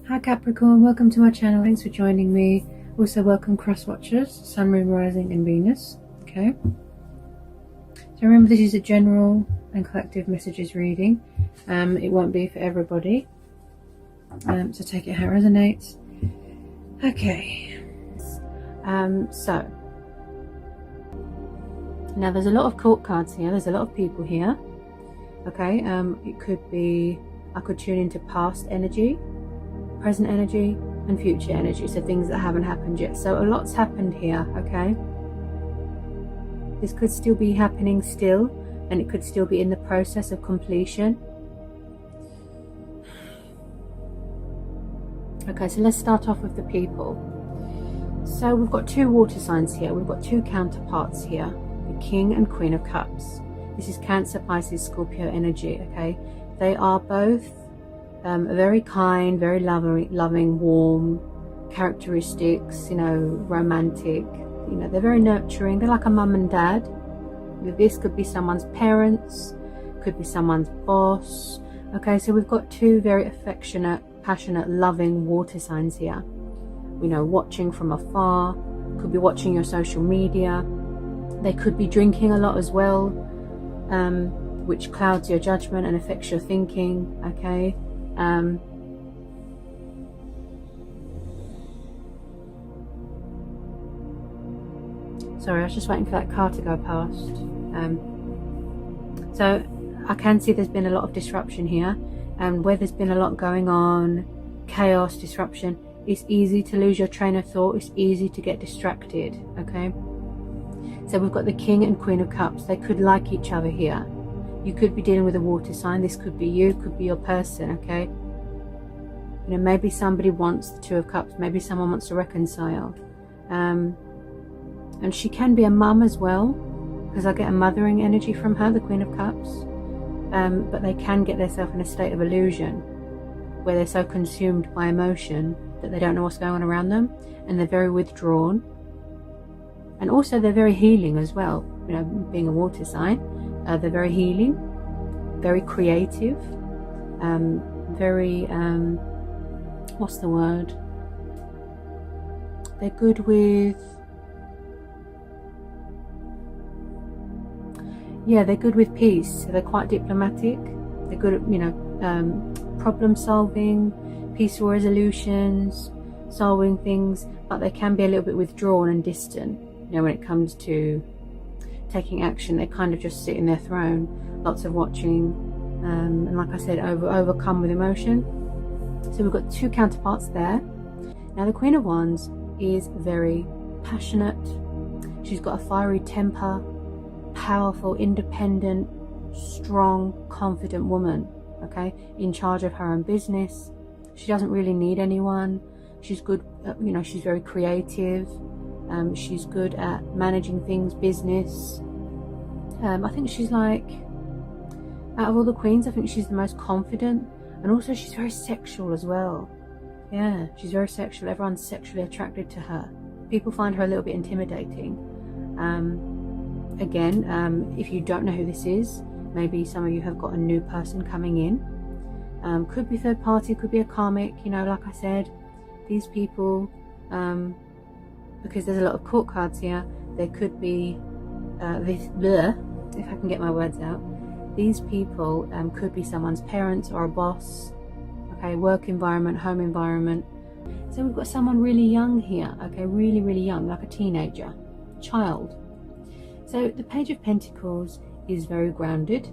Hi Capricorn, welcome to my channel. Thanks for joining me. Also welcome cross watchers, Sun, Moon, Rising and Venus. Okay. So remember, this is a general and collective messages reading. It won't be for everybody. So take it how it resonates. Okay. So now there's a lot of court cards here. There's a lot of people here. Okay. It could be, I could tune into past energy, present energy and future energy, so things that haven't happened yet. So a lot's happened here. Okay, this could still be happening still, and it could still be in the process of completion. Okay, so let's start off with the people. So we've got two water signs here. We've got two counterparts here, the King and Queen of Cups. This is Cancer, Pisces, Scorpio energy. Okay, they are both very kind, very loving, warm characteristics, you know, romantic, you know, they're very nurturing. They're like a mum and dad. This could be someone's parents, could be someone's boss. Okay, so we've got two very affectionate, passionate, loving water signs here. You know, watching from afar, could be watching your social media. They could be drinking a lot as well, which clouds your judgment and affects your thinking. Okay. Sorry, I was just waiting for that car to go past. So I can see there's been a lot of disruption here, and where there's been a lot going on, chaos, disruption, it's easy to lose your train of thought. It's easy to get distracted. Okay, so we've got the King and Queen of Cups. They could like each other here. You could be dealing with a water sign. This could be you, could be your person. Okay, you know, maybe somebody wants the Two of Cups, maybe someone wants to reconcile, and she can be a mum as well, because I get a mothering energy from her, the Queen of Cups. But they can get themselves in a state of illusion where they're so consumed by emotion that they don't know what's going on around them, and they're very withdrawn. And also they're very healing as well, you know, being a water sign. They're very healing, very creative, very what's the word, they're good with, they're good with peace. So they're quite diplomatic, they're good at, you know, problem solving, peaceful resolutions, solving things, but they can be a little bit withdrawn and distant, you know, when it comes to taking action. They kind of just sit in their throne, lots of watching, and like I said, overcome with emotion. So we've got two counterparts there. Now the Queen of Wands is very passionate. She's got a fiery temper, powerful, independent, strong, confident woman. Okay, in charge of her own business. She doesn't really need anyone. She's good, you know, she's very creative. She's good at managing things, business. I think she's like, out of all the queens, I think she's the most confident, and also she's very sexual as well. Yeah, she's very sexual. Everyone's sexually attracted to her. People find her a little bit intimidating. Again, if you don't know who this is, maybe some of you have got a new person coming in. Could be third party, could be a karmic, you know, like I said, these people, because there's a lot of court cards here, there could be if I can get my words out, these people could be someone's parents or a boss. Okay, work environment, home environment. So we've got someone really young here. Okay, really, really young, like a teenager, child. So the Page of Pentacles is very grounded,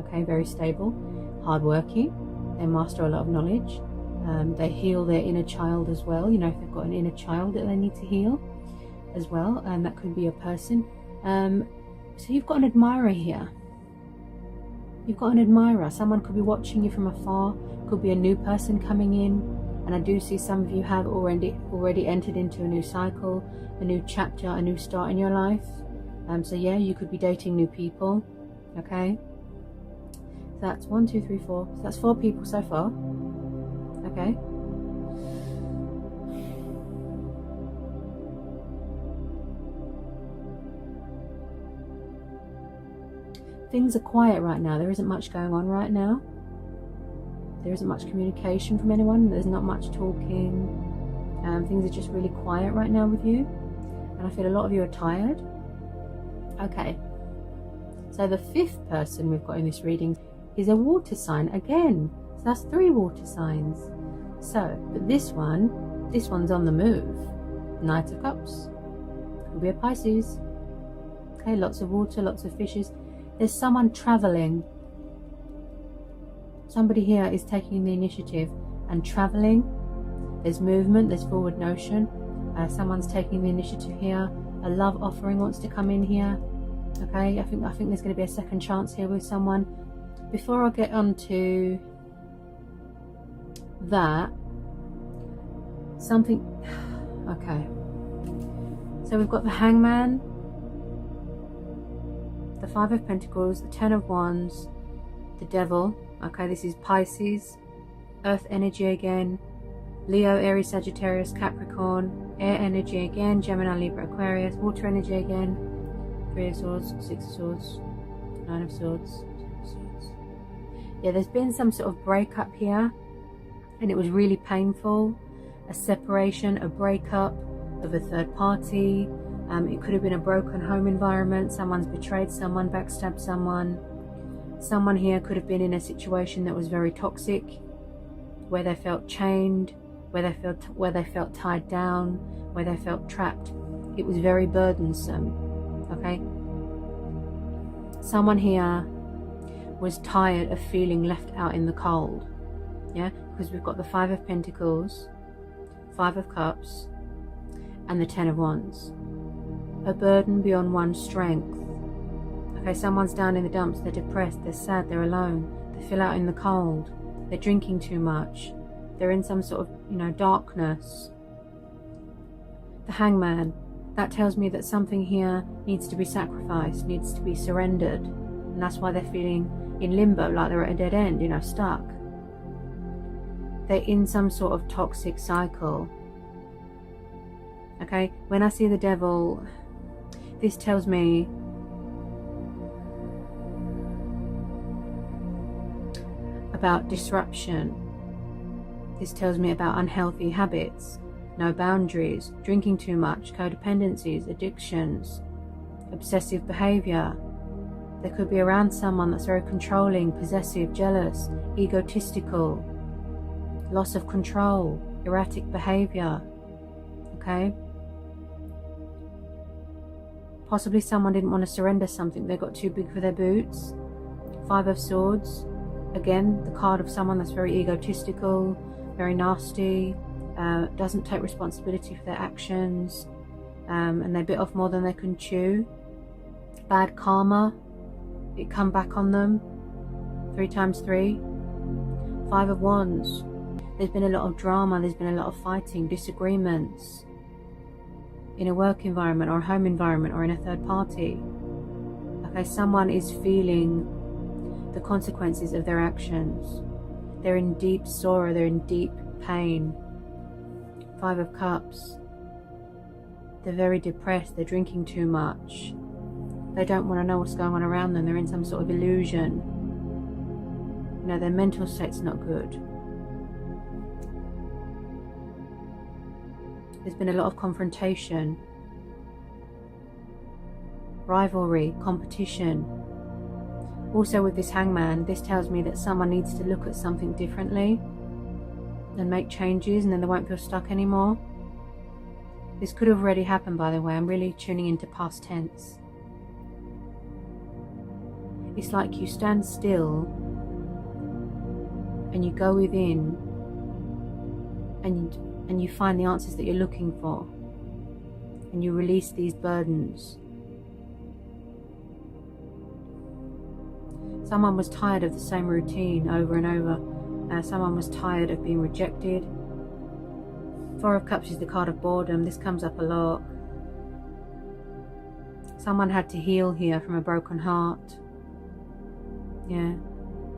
okay, very stable, hardworking. They master a lot of knowledge. They heal their inner child as well. You know, if they've got an inner child that they need to heal as well, and that could be a person. So you've got an admirer here. You've got an admirer. Someone could be watching you from afar. Could be a new person coming in. And I do see some of you have already entered into a new cycle, a new chapter, a new start in your life. So yeah, you could be dating new people. Okay. So that's 1, 2, 3, 4. So that's 4 people so far. Okay. Things are quiet right now. There isn't much going on right now. there isn't much communication from anyone. There's not much talking. Things are just really quiet right now with you. And I feel a lot of you are tired. Okay. So the 5th person we've got in this reading is a water sign again. So that's 3 water signs. So, but this one's on the move. Knight of Cups. Could be a Pisces. Okay, lots of water, lots of fishes. There's someone traveling. Somebody here is taking the initiative and traveling. There's movement, there's forward motion. Someone's taking the initiative here. A love offering wants to come in here. Okay, I think there's going to be a second chance here with someone. Before I get on to that, something. Okay, so we've got the Hangman, the 5 of Pentacles, the 10 of Wands, the Devil. Okay, this is Pisces, Earth energy again, Leo, Aries, Sagittarius, Capricorn, air energy again, Gemini, Libra, Aquarius, water energy again, 3 of Swords, 6 of Swords, 9 of Swords, 10 of Swords. Yeah, there's been some sort of breakup here, and it was really painful. A separation, a breakup of a third party. It could have been a broken home environment. Someone's betrayed someone, backstabbed someone. Someone here could have been in a situation that was very toxic, where they felt chained, where they felt tied down, where they felt trapped. It was very burdensome. Okay, someone here was tired of feeling left out in the cold. Yeah, because we've got the 5 of Pentacles, 5 of Cups, and the 10 of Wands. A burden beyond one's strength. Okay, someone's down in the dumps, they're depressed, they're sad, they're alone, they feel out in the cold, they're drinking too much, they're in some sort of, darkness. The Hangman, that tells me that something here needs to be sacrificed, needs to be surrendered, and that's why they're feeling in limbo, like they're at a dead end, stuck. They're in some sort of toxic cycle. Okay, when I see the Devil, this tells me about disruption. This tells me about unhealthy habits, no boundaries, drinking too much, codependencies, addictions, obsessive behavior. They could be around someone that's very controlling, possessive, jealous, egotistical, loss of control, erratic behavior. Okay? Possibly someone didn't want to surrender something. They got too big for their boots. 5 of Swords. Again, the card of someone that's very egotistical, very nasty, doesn't take responsibility for their actions, and they bit off more than they can chew. Bad karma. It come back on them. 3 times 3. 5 of Wands. There's been a lot of drama. There's been a lot of fighting, disagreements in a work environment or a home environment or in a third party. Okay, someone is feeling the consequences of their actions. They're in deep sorrow, they're in deep pain. 5 of Cups. They're very depressed, they're drinking too much. They don't want to know what's going on around them, they're in some sort of illusion. Their mental state's not good. There's been a lot of confrontation, rivalry, competition. Also with this Hangman, this tells me that someone needs to look at something differently and make changes, and then they won't feel stuck anymore. This could have already happened, by the way. I'm really tuning into past tense. It's like you stand still and you go within and you find the answers that you're looking for, and you release these burdens. Someone was tired of the same routine over and over. Someone was tired of being rejected. 4 of Cups is the card of boredom. This comes up a lot. Someone had to heal here from a broken heart. Yeah,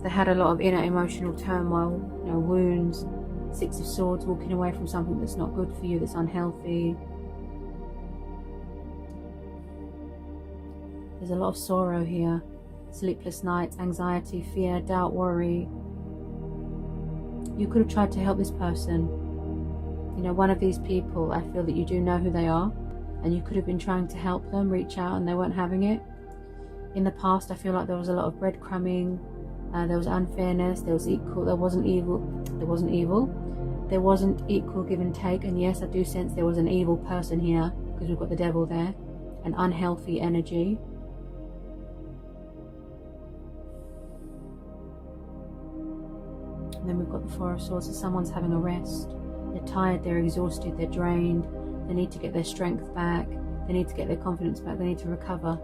they had a lot of inner emotional turmoil, wounds. 6 of Swords, walking away from something that's not good for you, that's unhealthy. There's a lot of sorrow here. Sleepless nights, anxiety, fear, doubt, worry. You could have tried to help this person. You know, one of these people, I feel that you do know who they are, and you could have been trying to help them reach out and they weren't having it. In the past, I feel like there was a lot of breadcrumbing, there was unfairness, there wasn't equal give and take. And yes, I do sense there was an evil person here, because we've got the devil there, an unhealthy energy. And then we've got the Four of Swords, so someone's having a rest. They're tired, they're exhausted, they're drained. They need to get their strength back. They need to get their confidence back. They need to recover.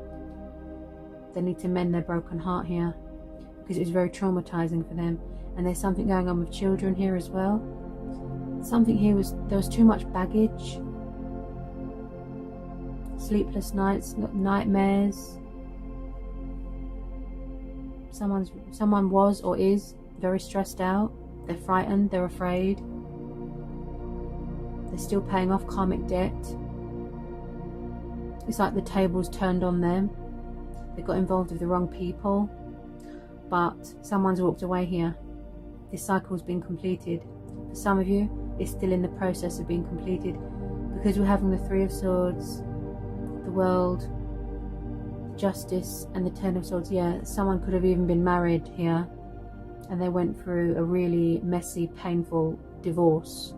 They need to mend their broken heart here, because it was very traumatizing for them. And there's something going on with children here as well. Something here was, there was too much baggage. Sleepless nights, nightmares. Someone was or is very stressed out. They're frightened, they're afraid. They're still paying off karmic debt. It's like the tables turned on them. They got involved with the wrong people. But someone's walked away here. This cycle's been completed. For some of you, it's still in the process of being completed, because we're having the Three of Swords, the World, Justice, and the Ten of Swords. Yeah, someone could have even been married here, and they went through a really messy, painful divorce,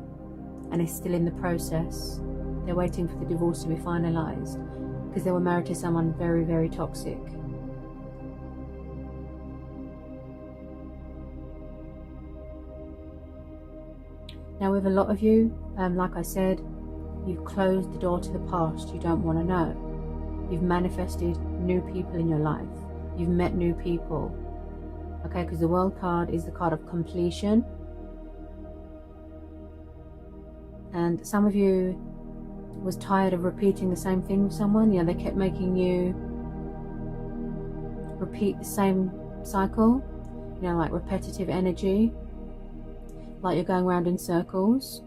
and it's still in the process. They're waiting for the divorce to be finalized, because they were married to someone very, very toxic. Now, with a lot of you, like I said, you've closed the door to the past. You don't want to know. You've manifested new people in your life. You've met new people. Okay, because the World card is the card of completion. And some of you was tired of repeating the same thing with someone. You know, they kept making you repeat the same cycle. You know, like repetitive energy. Like you're going around in circles.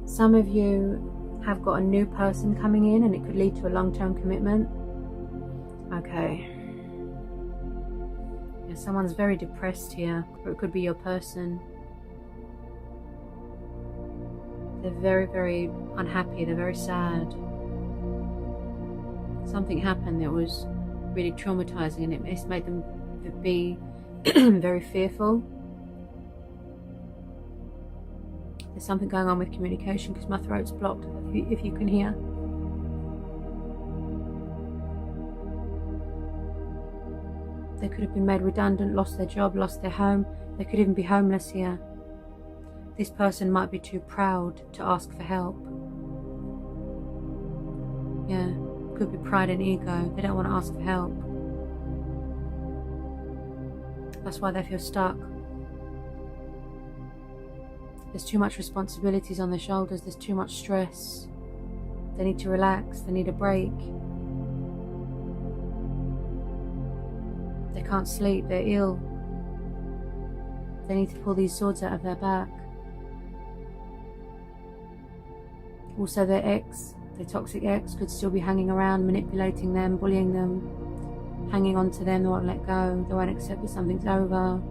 Some of you have got a new person coming in, and it could lead to a long-term commitment. Okay. Yeah, someone's very depressed here, or it could be your person. They're very, very unhappy. They're very sad. Something happened that was really traumatizing, and it's made them be very fearful. There's something going on with communication, because my throat's blocked, if you can hear. They could have been made redundant, lost their job, lost their home. They could even be homeless here. This person might be too proud to ask for help. Yeah, could be pride and ego. They don't want to ask for help. That's why they feel stuck. There's too much responsibilities on their shoulders. There's too much stress. They need to relax. They need a break. They can't sleep. They're ill. They need to pull these swords out of their back. Also, their ex, their toxic ex, could still be hanging around, manipulating them, bullying them, hanging on to them. They won't let go. They won't accept that something's over,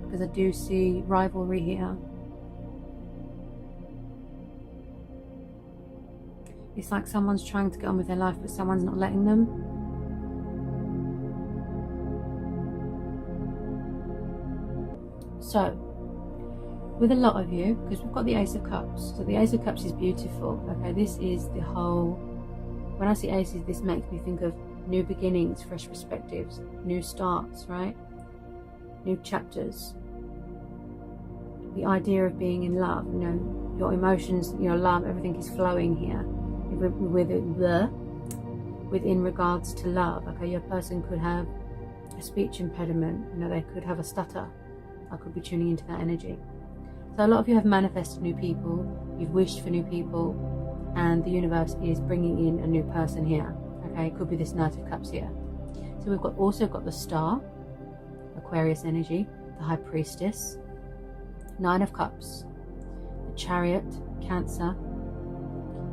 because I do see rivalry here. It's like someone's trying to get on with their life, but someone's not letting them. So, with a lot of you, because we've got the Ace of Cups, so the Ace of Cups is beautiful. Okay, this is the whole, when I see aces, this makes me think of new beginnings, fresh perspectives, new starts, right? New chapters. The idea of being in love, you know, your emotions, your love, everything is flowing here. Within regards to love, okay, your person could have a speech impediment, you know, they could have a stutter. I could be tuning into that energy. So a lot of you have manifested new people, you've wished for new people, and the universe is bringing in a new person here. Okay, it could be this Knight of Cups here. So we've also got the Star, Aquarius energy, the High Priestess, Nine of Cups, the Chariot, Cancer,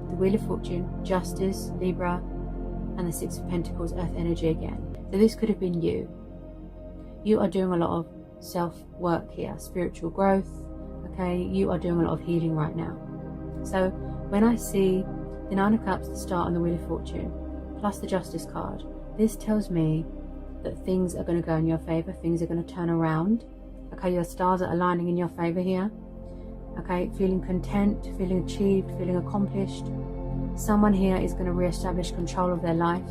the Wheel of Fortune, Justice, Libra, and the Six of Pentacles, Earth energy again. So this could have been you. You are doing a lot of self-work here, spiritual growth, okay? You are doing a lot of healing right now. So when I see the Nine of Cups, the Star, and the Wheel of Fortune, plus the Justice card, this tells me that things are going to go in your favor, things are going to turn around, okay? Your stars are aligning in your favor here, okay? Feeling content, feeling achieved, feeling accomplished. Someone here is going to re-establish control of their life,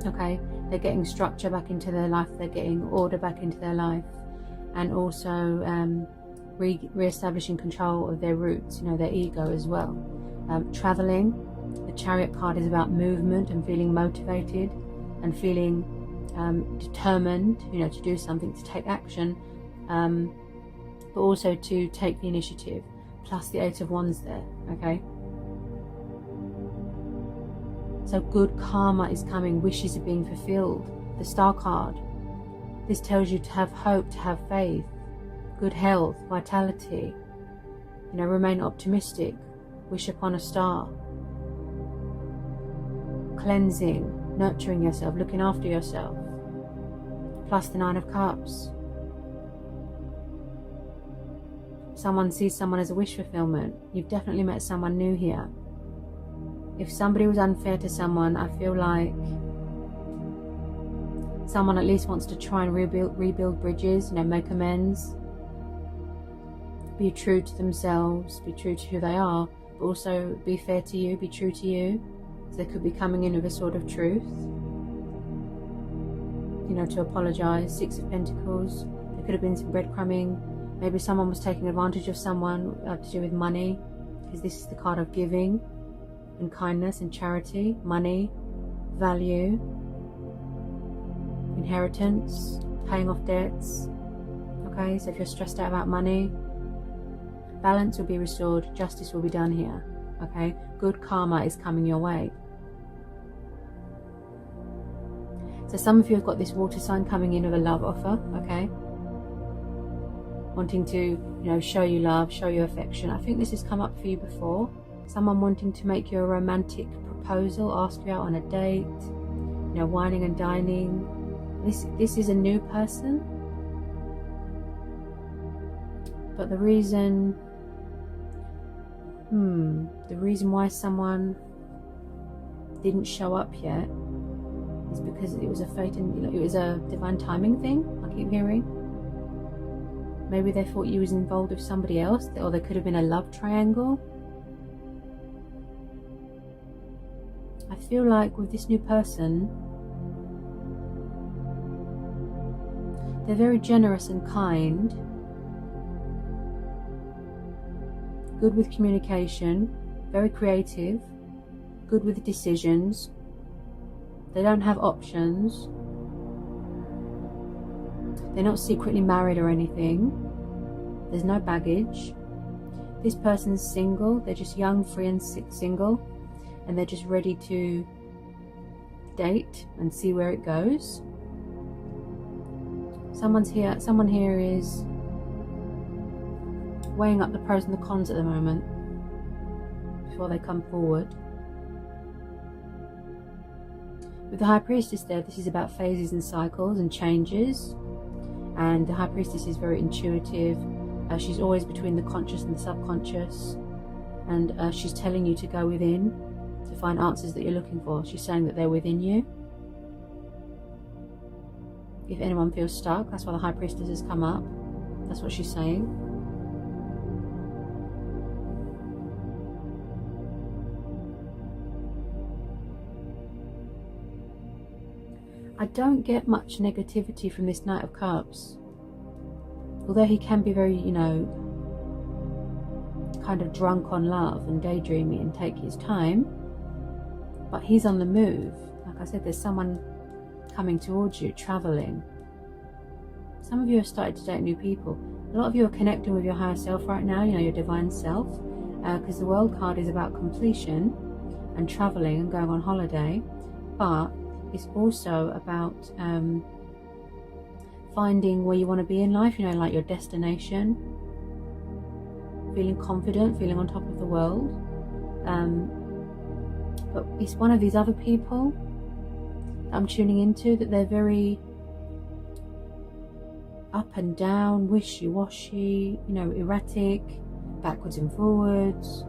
okay? They're getting structure back into their life, they're getting order back into their life, and also re-establishing control of their roots, you know, their ego as well. Traveling, the Chariot card is about movement and feeling motivated and feeling determined, you know, to do something, to take action, but also to take the initiative, plus the Eight of Wands there, okay? So good karma is coming, wishes are being fulfilled. The Star card, this tells you to have hope, to have faith, good health, vitality, you know, remain optimistic, wish upon a star. Cleansing, nurturing yourself, looking after yourself. Plus the Nine of Cups. Someone sees someone as a wish fulfillment. You've definitely met someone new here. If somebody was unfair to someone, I feel like someone at least wants to try and rebuild bridges, you know, make amends. Be true to themselves, be true to who they are, but also be fair to you, be true to you. So they could be coming in with a sort of truth, you know, to apologize. Six of Pentacles, there could have been some breadcrumbing. Maybe someone was taking advantage of someone to do with money, because this is the card of giving and kindness and charity, money, value, inheritance, paying off debts. Okay, so if you're stressed out about money, balance will be restored, justice will be done here. Okay, good karma is coming your way. So some of you have got this water sign coming in with a love offer, okay? Wanting to, you know, show you love, show you affection. I think this has come up for you before. Someone wanting to make you a romantic proposal, ask you out on a date, you know, wining and dining. This is a new person. But the reason why someone didn't show up yet is because it was a fate and, you know, it was a divine timing thing, I keep hearing. Maybe they thought you was involved with somebody else, or there could have been a love triangle. I feel like with this new person, they're very generous and kind, good with communication, very creative, good with decisions. They don't have options. They're not secretly married or anything. There's no baggage. This person's single. They're just young, free and single, and they're just ready to date and see where it goes. Someone here is weighing up the pros and the cons at the moment before they come forward. With the High Priestess there, this is about phases and cycles and changes. And the High Priestess is very intuitive. She's always between the conscious and the subconscious. And she's telling you to go within to find answers that you're looking for. She's saying that they're within you. If anyone feels stuck, that's why the High Priestess has come up. That's what she's saying. I don't get much negativity from this Knight of Cups. Although he can be very, you know, kind of drunk on love and daydreaming and take his time, but he's on the move. Like I said, there's someone coming towards you, traveling. Some of you have started to date new people. A lot of you are connecting with your higher self right now, you know, your divine self, because the World card is about completion and traveling and going on holiday, but it's also about finding where you want to be in life, you know, like your destination, feeling confident, feeling on top of the world. But it's one of these other people that I'm tuning into, that they're very up and down, wishy-washy, you know, erratic, backwards and forwards,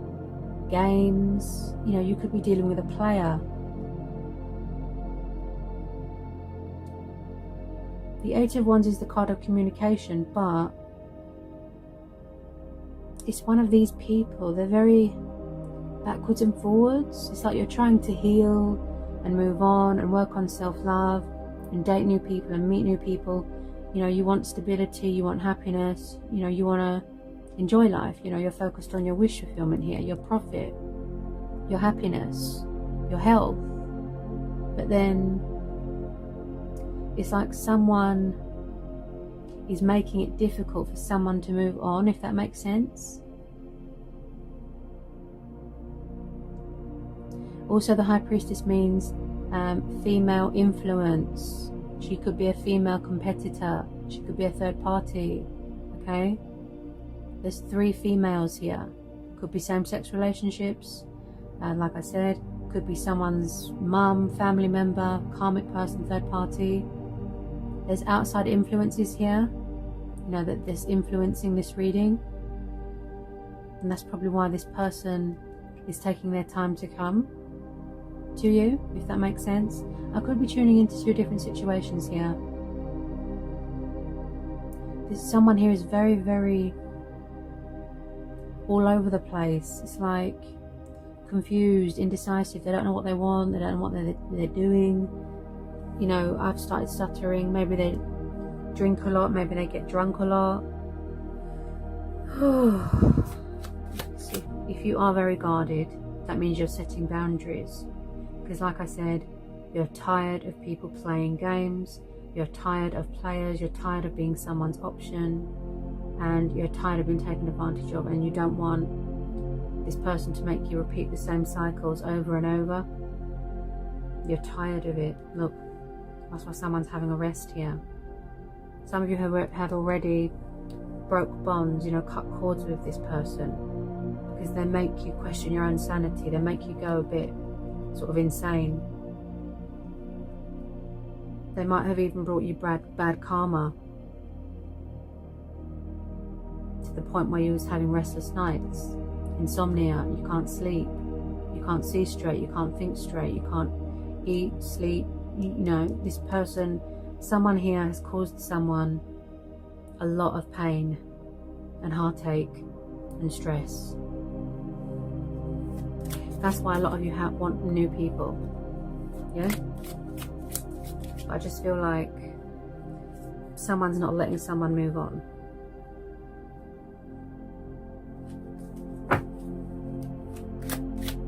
games. You know, you could be dealing with a player. The Eight of Wands is the card of communication, but it's one of these people. They're very backwards and forwards. It's like you're trying to heal and move on and work on self-love and date new people and meet new people. You know, you want stability, you want happiness, you know, you want to enjoy life. You know, you're focused on your wish fulfillment here, your profit, your happiness, your health. But then it's like someone is making it difficult for someone to move on, if that makes sense. Also, the High Priestess means female influence. She could be a female competitor. She could be a third party. Okay? There's 3 females here. Could be same-sex relationships. Like I said, could be someone's mum, family member, karmic person, third party. There's outside influences here, you know, that this influencing this reading. And that's probably why this person is taking their time to come to you, if that makes sense. I could be tuning into 2 different situations here. Someone here is very, very all over the place. It's like confused, indecisive. They don't know what they want. They don't know what they're doing. You know, I've started stuttering. Maybe they drink a lot. Maybe they get drunk a lot. See, if you are very guarded, that means you're setting boundaries. Because like I said, you're tired of people playing games. You're tired of players. You're tired of being someone's option. And you're tired of being taken advantage of. And you don't want this person to make you repeat the same cycles over and over. You're tired of it. Look, that's why someone's having a rest here. Some of you have already broke bonds, you know, cut cords with this person. Because they make you question your own sanity. They make you go a bit sort of insane. They might have even brought you bad karma, to the point where you was having restless nights, insomnia, you can't sleep, you can't see straight, you can't think straight, you can't eat, sleep. You know, this person, someone here has caused someone a lot of pain and heartache and stress. That's why a lot of you want new people. Yeah? But I just feel like someone's not letting someone move on.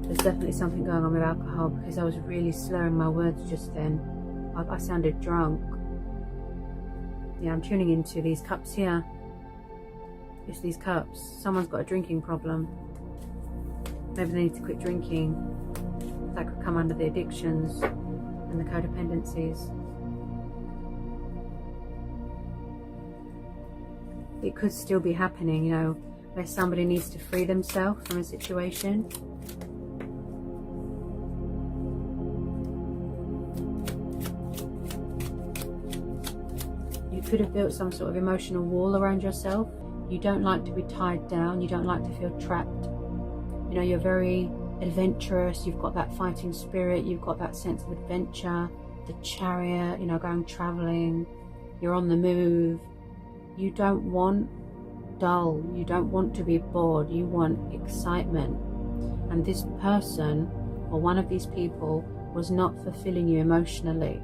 There's definitely something going on with alcohol, because I was really slurring my words just then. I sounded drunk. Yeah, I'm tuning into these cups here. It's these cups. Someone's got a drinking problem. Maybe they need to quit drinking. That could come under the addictions and the codependencies. It could still be happening, you know, where somebody needs to free themselves from a situation. You could have built some sort of emotional wall around yourself. You don't like to be tied down. You don't like to feel trapped. You know, you're very adventurous. You've got that fighting spirit. You've got that sense of adventure. The Chariot, you know, going traveling. You're on the move. You don't want dull. You don't want to be bored. You want excitement. And this person, or one of these people, was not fulfilling you emotionally.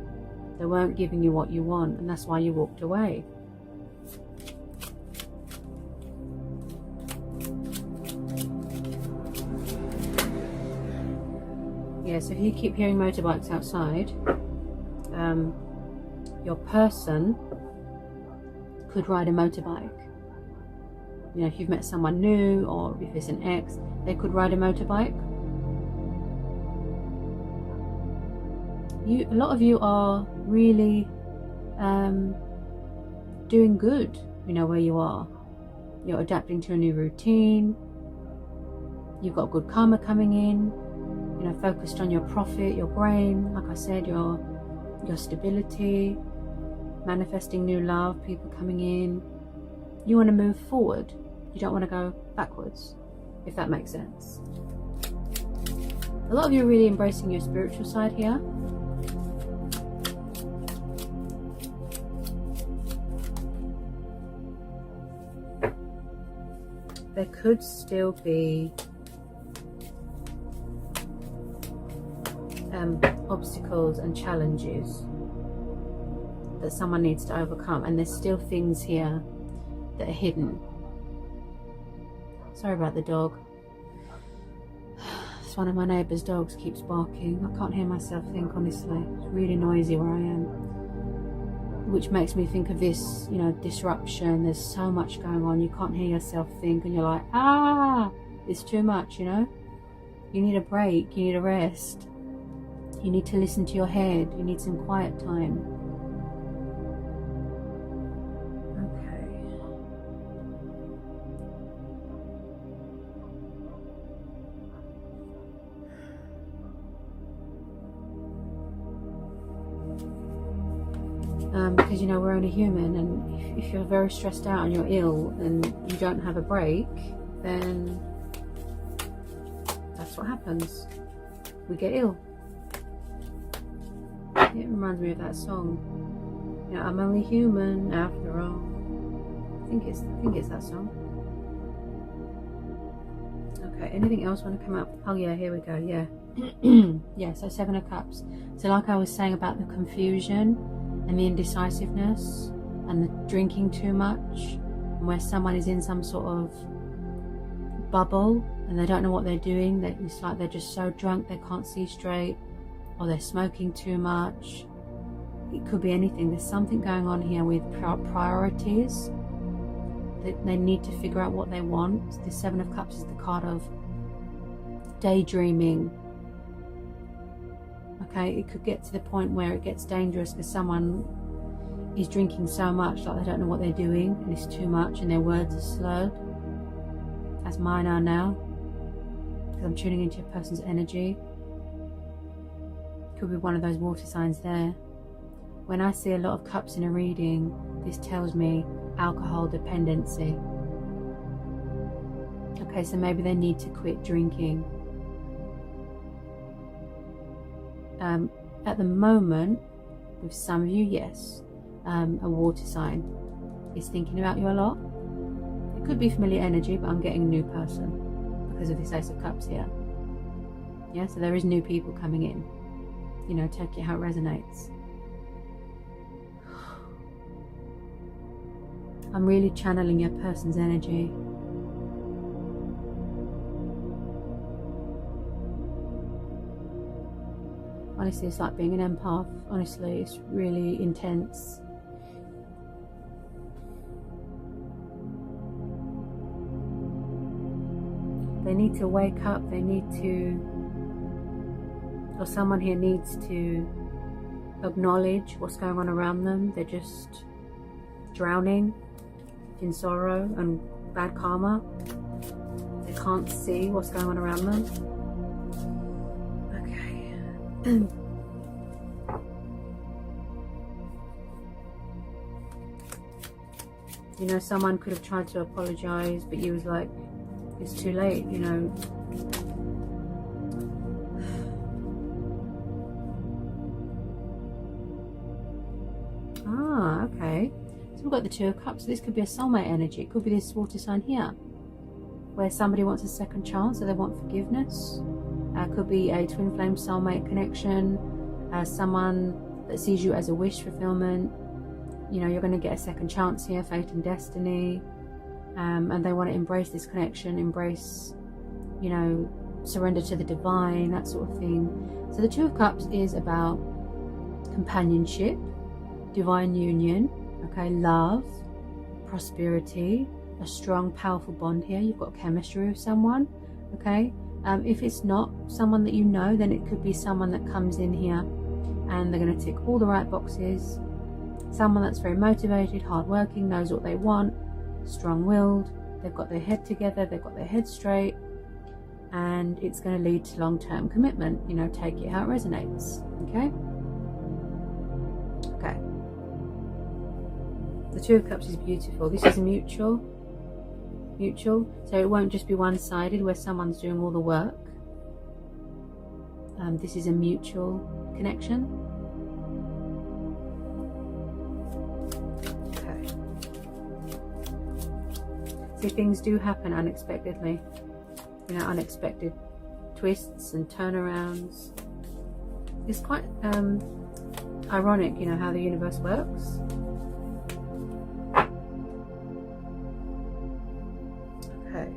They weren't giving you what you want, and that's why you walked away. Yeah, so if you keep hearing motorbikes outside, your person could ride a motorbike. You know, if you've met someone new, or if it's an ex, they could ride a motorbike. A lot of you are really doing good, you know, where you are. You're adapting to a new routine. You've got good karma coming in. You know, focused on your profit, your brain, like I said, your stability. manifesting new love, people coming in. You want to move forward. You don't want to go backwards, if that makes sense. A lot of you are really embracing your spiritual side here. There could still be obstacles and challenges that someone needs to overcome, and there's still things here that are hidden. Sorry about the dog. It's one of my neighbour's dogs, keeps barking. I can't hear myself think, honestly. It's really noisy where I am, which makes me think of this, you know, disruption. There's so much going on, you can't hear yourself think, and you're like, it's too much, you know. You need a break, you need a rest, you need to listen to your head, you need some quiet time. Because, you know, we're only human, and if you're very stressed out and you're ill and you don't have a break, then that's what happens. We get ill. It reminds me of that song. You know, I'm only human after all. I think it's that song. Okay, anything else want to come up? Oh yeah, here we go. Yeah. Yeah, so 7 of Cups. So like I was saying about the confusion and the indecisiveness and the drinking too much, and where someone is in some sort of bubble and they don't know what they're doing. It's like they're just so drunk they can't see straight, or they're smoking too much. It could be anything. There's something going on here with priorities. They need to figure out what they want. The 7 of Cups is the card of daydreaming. Okay, it could get to the point where it gets dangerous because someone is drinking so much like they don't know what they're doing, and it's too much and their words are slurred, as mine are now, because I'm tuning into your person's energy. Could be one of those water signs there. When I see a lot of cups in a reading, this tells me alcohol dependency. Okay, so maybe they need to quit drinking. At the moment, with some of you, yes, a water sign is thinking about you a lot. It could be familiar energy, but I'm getting a new person because of this Ace of Cups here. Yeah, so there is new people coming in. You know, take it how it resonates. I'm really channeling your person's energy. Honestly, it's like being an empath. Honestly, it's really intense. They need to wake up. They need to, or someone here needs to acknowledge what's going on around them. They're just drowning in sorrow and bad karma. They can't see what's going on around them. You know, someone could have tried to apologize, but you was like, it's too late, you know. Okay. So we've got the 2 of Cups. So this could be a soulmate energy. It could be this water sign here, where somebody wants a second chance, so they want forgiveness. Could be a twin flame soulmate connection, someone that sees you as a wish fulfillment. You know, you're going to get a second chance here, fate and destiny, and they want to embrace this connection, embrace, you know, surrender to the divine, that sort of thing. So the 2 of Cups is about companionship, divine union, okay, love, prosperity, a strong, powerful bond here. You've got chemistry with someone, okay. If it's not someone that you know, then it could be someone that comes in here and they're going to tick all the right boxes. Someone that's very motivated, hardworking, knows what they want, strong-willed, they've got their head together, they've got their head straight, and it's going to lead to long-term commitment. You know, take it how it resonates. Okay? Okay. The Two of Cups is beautiful. This is mutual, so it won't just be one-sided where someone's doing all the work. This is a mutual connection. Okay. So things do happen unexpectedly, you know, unexpected twists and turnarounds. It's quite ironic, you know, how the universe works. Okay.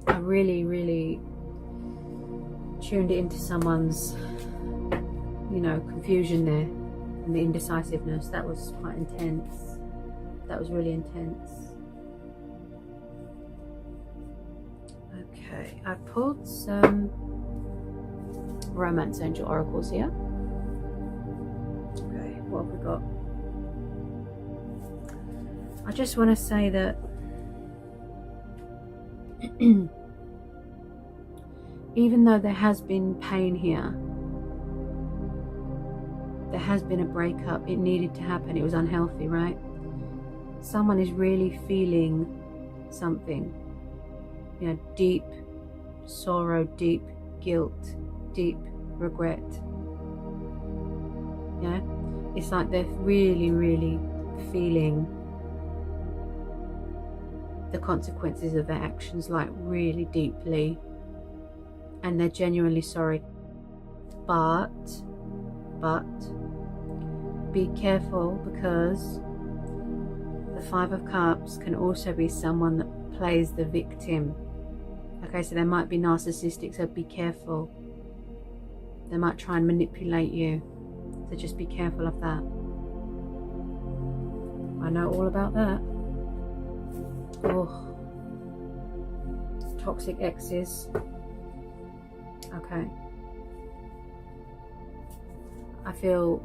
I really tuned it into someone's, you know, confusion there and the indecisiveness. That was quite intense. That was really intense. Okay, I pulled some romance angel oracles here. Okay, what have we got? I just want to say that even though there has been pain here, there has been a breakup, it needed to happen, it was unhealthy, right? Someone is really feeling something, you know, deep sorrow, deep guilt, deep regret. Yeah, it's like they're really feeling the consequences of their actions, like really deeply, and they're genuinely sorry. But be careful, because the Five of Cups can also be someone that plays the victim. Okay, so they might be narcissistic, so be careful. They might try and manipulate you, so just be careful of that. I know all about that. Oh, toxic exes. Okay, I feel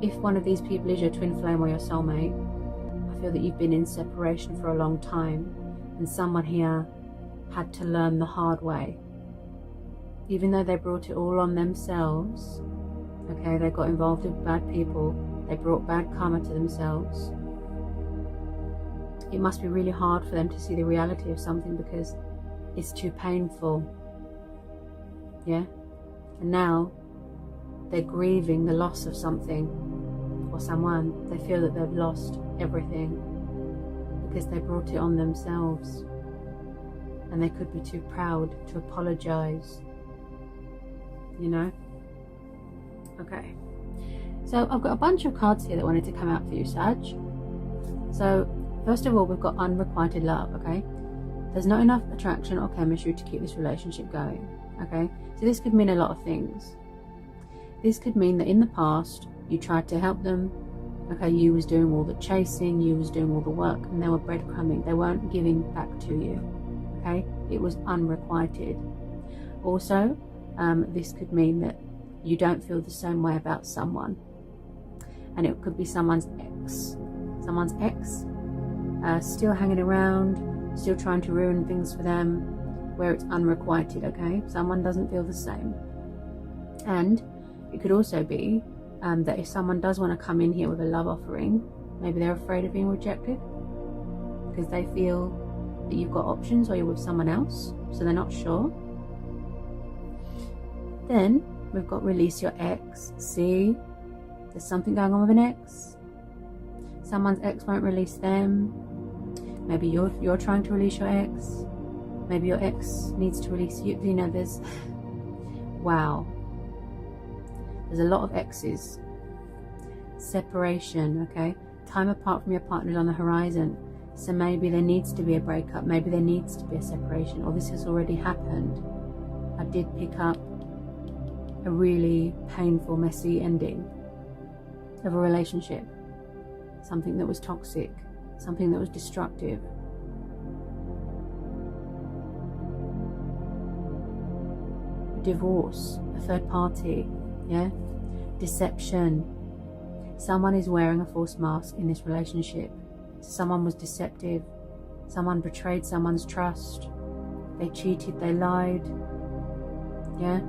if one of these people is your twin flame or your soulmate, I feel that you've been in separation for a long time, and someone here had to learn the hard way. Even though they brought it all on themselves, okay, they got involved with bad people, they brought bad karma to themselves. It must be really hard for them to see the reality of something because it's too painful. Yeah? And now they're grieving the loss of something or someone. They feel that they've lost everything because they brought it on themselves, and they could be too proud to apologize, you know? Okay, so I've got a bunch of cards here that wanted to come out for you, Sag. So first of all, we've got unrequited love. Okay, there's not enough attraction or chemistry to keep this relationship going. Okay, so this could mean a lot of things. This could mean that in the past you tried to help them. Okay, you was doing all the chasing, you was doing all the work, and they were breadcrumbing. They weren't giving back to you. Okay, it was unrequited. Also, this could mean that you don't feel the same way about someone, and it could be someone's ex. Someone's ex, still hanging around, still trying to ruin things for them, where it's unrequited. Okay, someone doesn't feel the same. And it could also be that if someone does want to come in here with a love offering, maybe they're afraid of being rejected because they feel that you've got options or you're with someone else, so they're not sure. Then we've got release your ex. See, there's something going on with an ex. Someone's ex won't release them. Maybe you're trying to release your ex. Maybe your ex needs to release you. You know, there's wow. There's a lot of exes. Separation, okay? Time apart from your partner is on the horizon. So maybe there needs to be a breakup. Maybe there needs to be a separation. Or this has already happened. I did pick up a really painful, messy ending of a relationship. Something that was toxic. Something that was destructive. Divorce. A third party. Yeah? Deception. Someone is wearing a false mask in this relationship. Someone was deceptive. Someone betrayed someone's trust. They cheated, they lied. Yeah?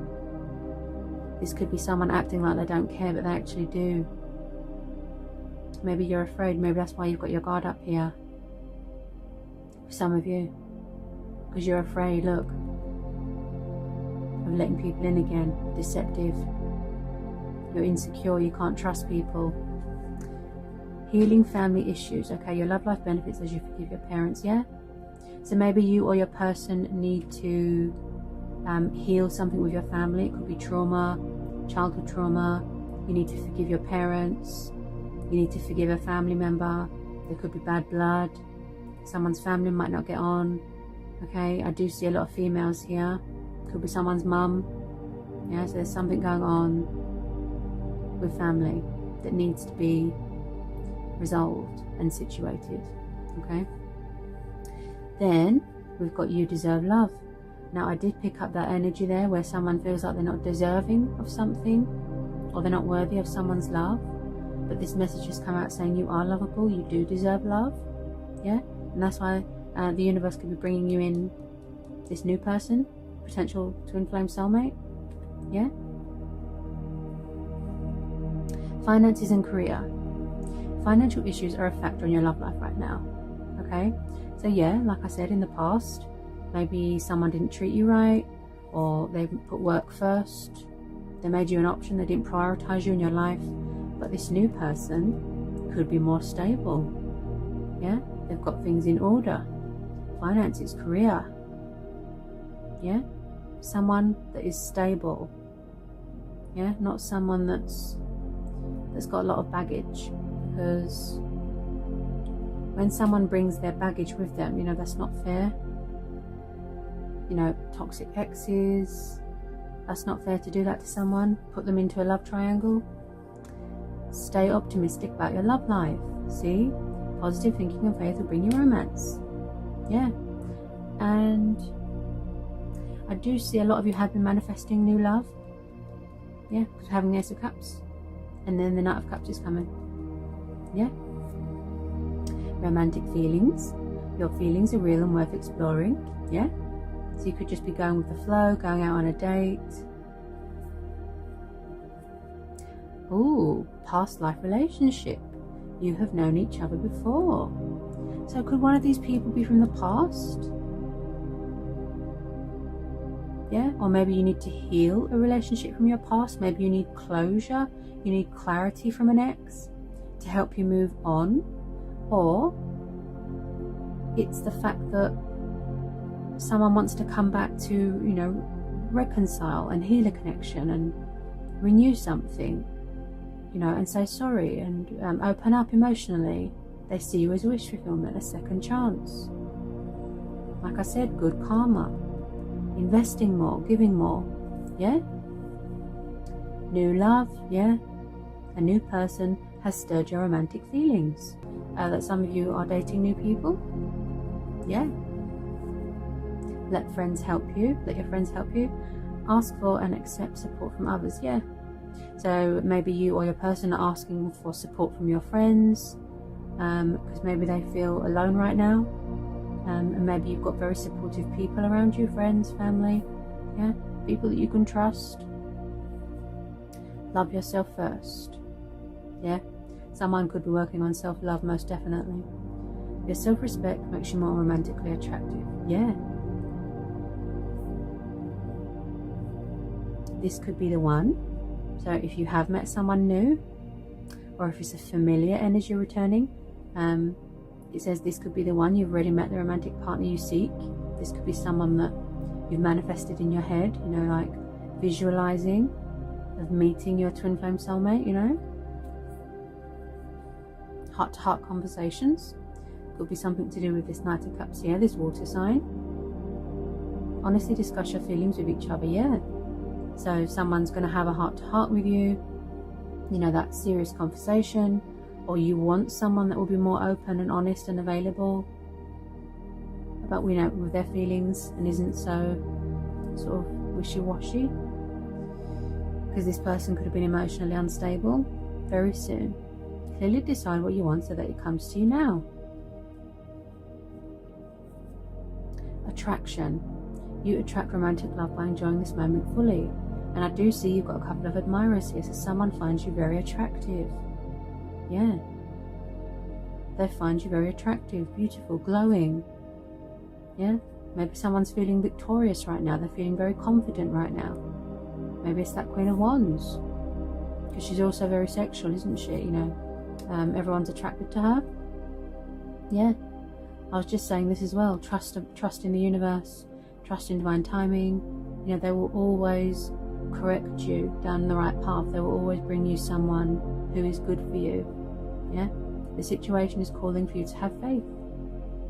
This could be someone acting like they don't care, but they actually do. Maybe you're afraid. Maybe that's why you've got your guard up here. For some of you. Because you're afraid, look, of letting people in again. Deceptive. You're insecure. You can't trust people. Healing family issues. Okay, your love life benefits as you forgive your parents, yeah? So maybe you or your person need to heal something with your family. It could be trauma, childhood trauma. You need to forgive your parents. You need to forgive a family member. There could be bad blood. Someone's family might not get on. Okay, I do see a lot of females here. Could be someone's mum. Yeah, so there's something going on with family that needs to be resolved and situated. Okay, then we've got you deserve love. Now I did pick up that energy there where someone feels like they're not deserving of something, or they're not worthy of someone's love, but this message has come out saying you are lovable, you do deserve love. Yeah, and that's why the universe could be bringing you in this new person, potential twin flame soulmate. Yeah. Finances and career. Financial issues are a factor in your love life right now. Okay, so yeah, like I said, in the past, maybe someone didn't treat you right, or they put work first. They made you an option. They didn't prioritize you in your life. But this new person could be more stable. Yeah, they've got things in order. Finances, career. Yeah, someone that is stable. Yeah, not someone that's got a lot of baggage. Because when someone brings their baggage with them, you know, that's not fair. You know, toxic exes, that's not fair to do that to someone. Put them into a love triangle. Stay optimistic about your love life. See, positive thinking and faith will bring you romance. Yeah, and I do see a lot of you have been manifesting new love. Yeah, because having the Ace of Cups, and then the Knight of Cups is coming. Yeah. Romantic feelings. Your feelings are real and worth exploring. Yeah. So you could just be going with the flow, going out on a date. Ooh, past life relationship. You have known each other before. So could one of these people be from the past? Yeah, or maybe you need to heal a relationship from your past. Maybe you need closure. You need clarity from an ex to help you move on. Or it's the fact that someone wants to come back to, you know, reconcile and heal a connection and renew something, you know, and say sorry and open up emotionally. They see you as a wish fulfillment, a second chance. Like I said, good karma, investing more, giving more. Yeah. New love. Yeah. A new person has stirred your romantic feelings. That some of you are dating new people. Yeah. Let friends help you. Let your friends help you. Ask for and accept support from others. Yeah. So maybe you or your person are asking for support from your friends, because maybe they feel alone right now. And maybe you've got very supportive people around you, friends, family. Yeah. People that you can trust. Love yourself first. Yeah. Someone could be working on self-love, most definitely. Your self-respect makes you more romantically attractive. Yeah. This could be the one. So if you have met someone new, or if it's a familiar energy returning, it says this could be the one. You've already met the romantic partner you seek. This could be someone that you've manifested in your head, you know, like visualizing of meeting your twin flame soulmate, you know. Heart-to-heart conversations. Could be something to do with this Knight of Cups here, this water sign. Honestly discuss your feelings with each other, yeah. So someone's going to have a heart-to-heart with you, you know, that serious conversation, or you want someone that will be more open and honest and available about, you know, with their feelings and isn't so sort of wishy-washy, because this person could have been emotionally unstable very soon. Clearly decide what you want so that it comes to you now. Attraction. You attract romantic love by enjoying this moment fully. And I do see you've got a couple of admirers here. So someone finds you very attractive. Yeah. They find you very attractive, beautiful, glowing. Yeah. Maybe someone's feeling victorious right now. They're feeling very confident right now. Maybe it's that Queen of Wands. Because she's also very sexual, isn't she? You know, everyone's attracted to her. Yeah. I was just saying this as well. Trust in the universe. Trust in divine timing. You know, they will always correct you down the right path. They will always bring you someone who is good for you. Yeah. The situation is calling for you to have faith.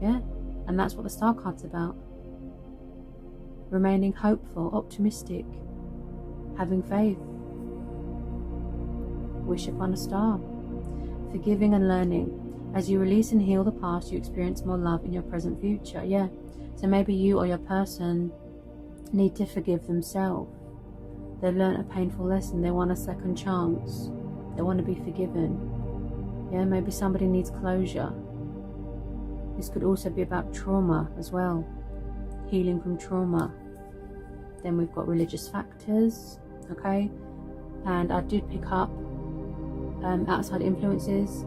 Yeah. And that's what the star card's about. Remaining hopeful, optimistic, having faith. Wish upon a star. Forgiving and learning. As you release and heal the past, you experience more love in your present future. Yeah. So maybe you or your person need to forgive themselves. They've learned a painful lesson. They want a second chance. They want to be forgiven. Yeah, maybe somebody needs closure. This could also be about trauma as well. Healing from trauma. Then we've got religious factors. Okay. And I did pick up outside influences,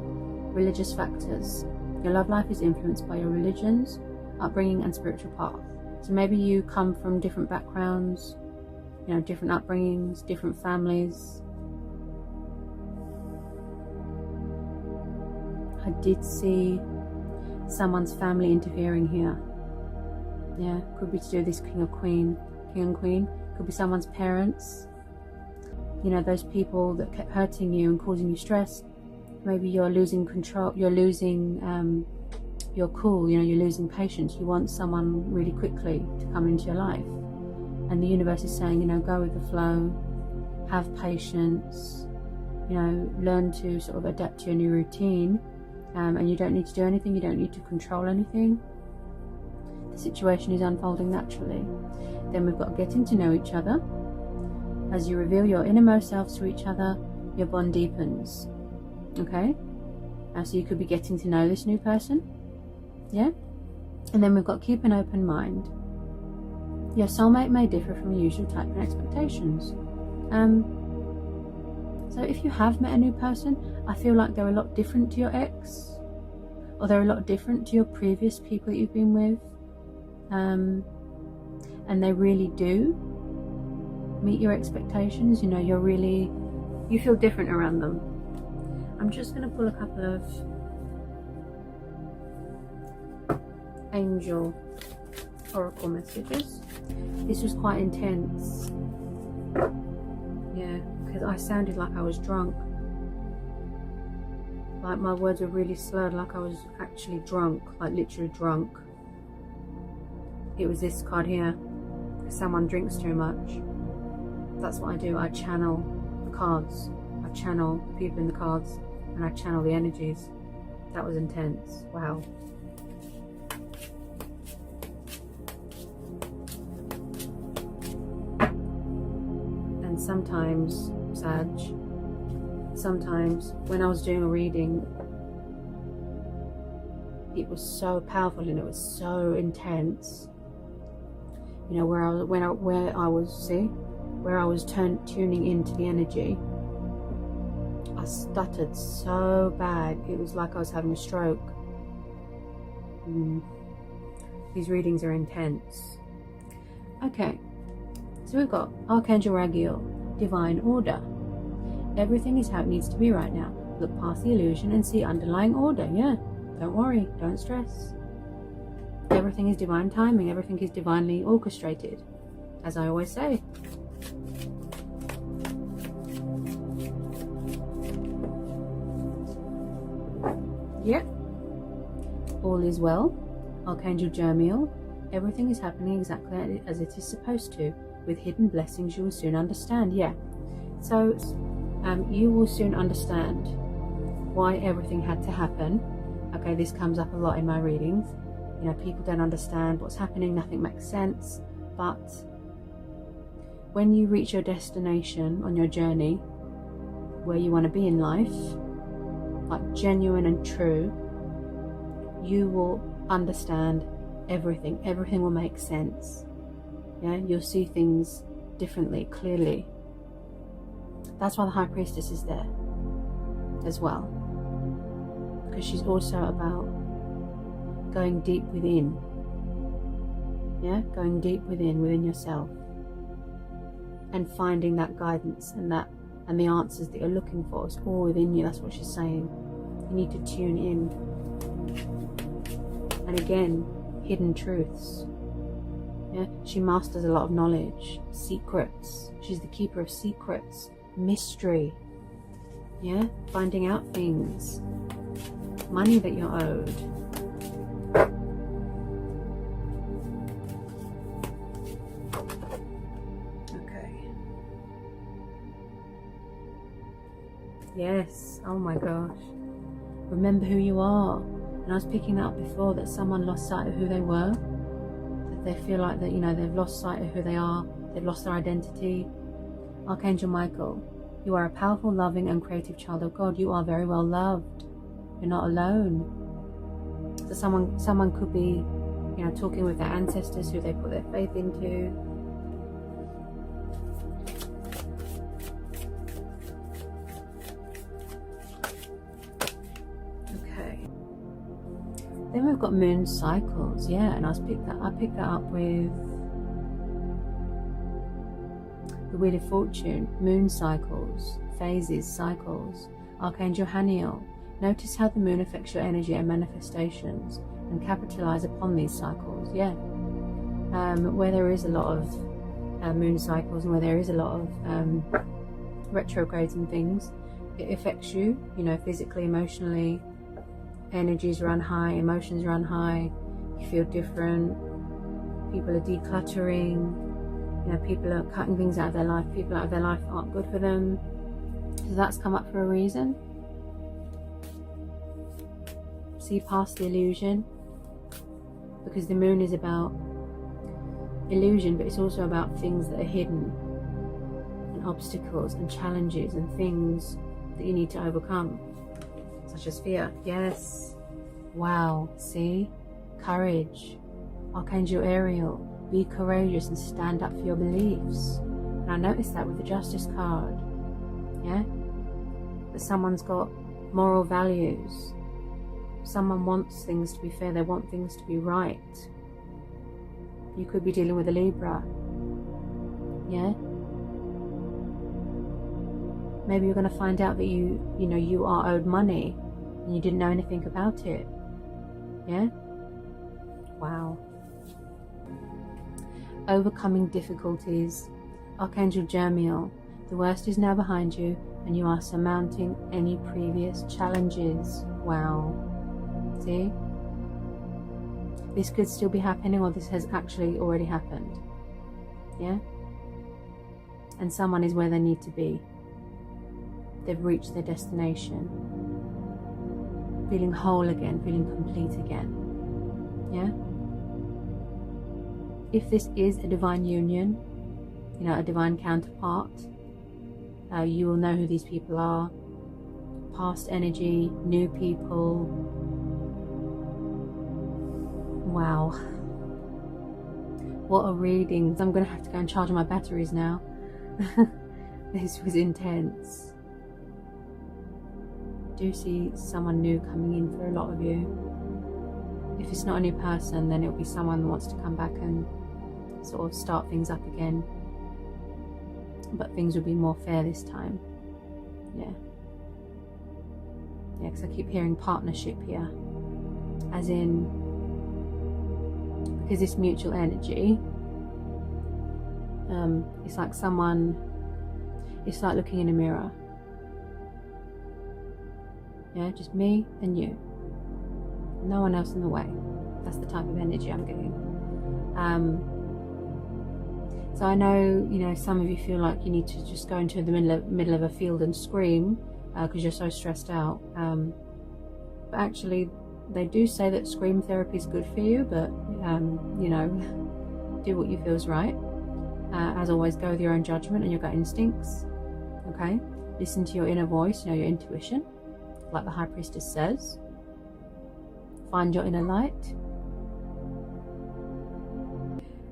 religious factors. Your love life is influenced by your religions, upbringing and spiritual path. So maybe you come from different backgrounds, you know, different upbringings, different families. I did see someone's family interfering here. Yeah, could be to do with this king and queen. Could be someone's parents. You know, those people that kept hurting you and causing you stress. Maybe you're losing control, you're losing your cool, you know, you're losing patience. You want someone really quickly to come into your life. And the universe is saying, you know, go with the flow, have patience, you know, learn to sort of adapt to your new routine. And you don't need to do anything, you don't need to control anything. The situation is unfolding naturally. Then we've got getting to know each other. As you reveal your innermost selves to each other, your bond deepens. Okay? So you could be getting to know this new person. Yeah? And then we've got keep an open mind. Your soulmate may differ from your usual type and expectations. So if you have met a new person, I feel like they're a lot different to your ex, or they're a lot different to your previous people that you've been with. And they really do meet your expectations. You know, you feel different around them. I'm just going to pull a couple of angel oracle messages. This was quite intense. Yeah, because I sounded like I was drunk. Like my words were really slurred, like I was actually drunk, like literally drunk. It was this card here. Someone drinks too much. That's what I do. I channel the cards. I channel people in the cards, and I channel the energies. That was intense. Wow. And sometimes, sometimes when I was doing a reading, it was so powerful and it was so intense. You know, where I was tuning into the energy, I stuttered so bad. It was like I was having a stroke. These readings are intense. Okay, so we've got Archangel Raguel, Divine Order. Everything is how it needs to be right now. Look past the illusion and see underlying order. Yeah, don't worry, don't stress. Everything is divine timing. Everything is divinely orchestrated, as I always say. Yep. All is well. Archangel Jermiel. Everything is happening exactly as it is supposed to. With hidden blessings you will soon understand. Yeah. So you will soon understand why everything had to happen. Okay, this comes up a lot in my readings. You know, people don't understand what's happening, nothing makes sense. But when you reach your destination on your journey, where you want to be in life, like genuine and true, you will understand everything. Everything will make sense. Yeah, you'll see things differently, clearly. That's why the High Priestess is there as well, because she's also about going deep within. Yeah, going deep within yourself, and finding that guidance and the answers that you're looking for. It's all within you. That's what she's saying. You need to tune in. And again, hidden truths. Yeah, she masters a lot of knowledge, secrets. She's the keeper of secrets, mystery. Yeah, finding out things, money that you're owed. Okay. Yes, oh my gosh. Remember who you are. And I was picking that up before, that someone lost sight of who they were. That they feel like that, you know, they've lost sight of who they are. They've lost their identity. Archangel Michael, you are a powerful, loving and creative child of God. You are very well loved. You're not alone. So someone could be, you know, talking with their ancestors who they put their faith into. Then we've got moon cycles, yeah, and I picked that up with the Wheel of Fortune. Moon cycles, phases, cycles. Archangel Haniel, notice how the moon affects your energy and manifestations, and capitalize upon these cycles. Yeah, where there is a lot of moon cycles, and where there is a lot of retrogrades and things, it affects you, you know, physically, emotionally. Energies run high, emotions run high, you feel different, people are decluttering, you know, people are cutting things out of their life, people out of their life aren't good for them. So that's come up for a reason. See past the illusion, because the moon is about illusion, but it's also about things that are hidden, and obstacles and challenges and things that you need to overcome. Such as fear. Yes. Wow. See? Courage. Archangel Ariel. Be courageous and stand up for your beliefs. And I noticed that with the Justice card. Yeah? That someone's got moral values. Someone wants things to be fair. They want things to be right. You could be dealing with a Libra. Yeah? Maybe you're going to find out that you are owed money and you didn't know anything about it. Yeah? Wow. Overcoming difficulties. Archangel Jermiel, the worst is now behind you and you are surmounting any previous challenges. Wow. See? This could still be happening, or this has actually already happened. Yeah? And someone is where they need to be. They've reached their destination, feeling whole again, feeling complete again. Yeah? If this is a divine union, you know, a divine counterpart, you will know who these people are. Past energy, new people. Wow. What a reading. I'm going to have to go and charge my batteries now. This was intense. Do see someone new coming in for a lot of you. If it's not a new person, then it'll be someone that wants to come back and sort of start things up again. But things will be more fair this time. Yeah. Yeah, because I keep hearing partnership here. As in, because this mutual energy, it's like someone, it's like looking in a mirror. Yeah, just me and you. No one else in the way. That's the type of energy I'm getting. So I know, you know, some of you feel like you need to just go into the middle of a field and scream because you're so stressed out. But actually, they do say that scream therapy is good for you, but, you know, do what you feel is right. As always, go with your own judgment and your gut instincts. Okay? Listen to your inner voice, you know, your intuition. Like the High Priestess says, find your inner light.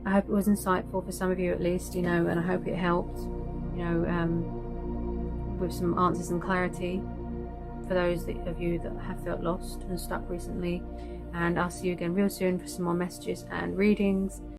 I hope it was insightful for some of you at least, you know, and I hope it helped, you know, with some answers and clarity for those of you that have felt lost and stuck recently. And I'll see you again real soon for some more messages and readings.